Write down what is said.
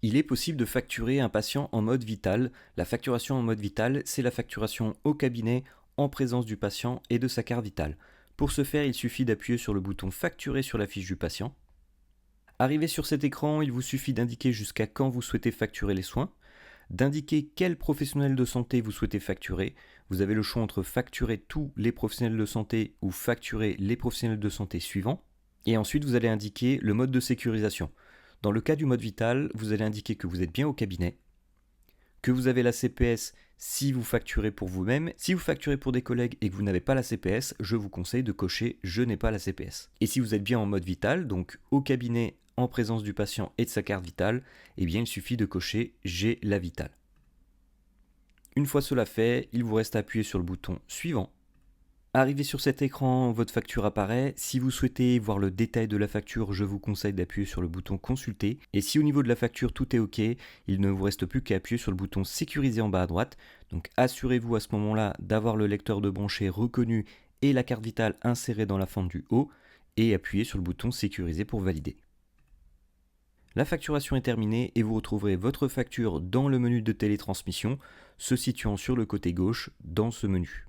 Il est possible de facturer un patient en mode vital. La facturation en mode vital, c'est la facturation au cabinet en présence du patient et de sa carte vitale. Pour ce faire, il suffit d'appuyer sur le bouton Facturer sur la fiche du patient. Arrivé sur cet écran, il vous suffit d'indiquer jusqu'à quand vous souhaitez facturer les soins, d'indiquer quel professionnel de santé vous souhaitez facturer. Vous avez le choix entre facturer tous les professionnels de santé ou facturer les professionnels de santé suivants. Et ensuite, vous allez indiquer le mode de sécurisation. Dans le cas du mode vital, vous allez indiquer que vous êtes bien au cabinet, que vous avez la CPS si vous facturez pour vous-même. Si vous facturez pour des collègues et que vous n'avez pas la CPS, je vous conseille de cocher Je n'ai pas la CPS. Et si vous êtes bien en mode vital, donc au cabinet en présence du patient et de sa carte vitale, eh bien il suffit de cocher J'ai la vitale. Une fois cela fait, il vous reste à appuyer sur le bouton Suivant. Arrivé sur cet écran, votre facture apparaît. Si vous souhaitez voir le détail de la facture, je vous conseille d'appuyer sur le bouton Consulter. Et si au niveau de la facture tout est OK, il ne vous reste plus qu'à appuyer sur le bouton Sécuriser en bas à droite. Donc assurez-vous à ce moment-là d'avoir le lecteur de branchée reconnu et la carte vitale insérée dans la fente du haut, et appuyez sur le bouton Sécuriser pour valider. La facturation est terminée et vous retrouverez votre facture dans le menu de télétransmission, se situant sur le côté gauche dans ce menu.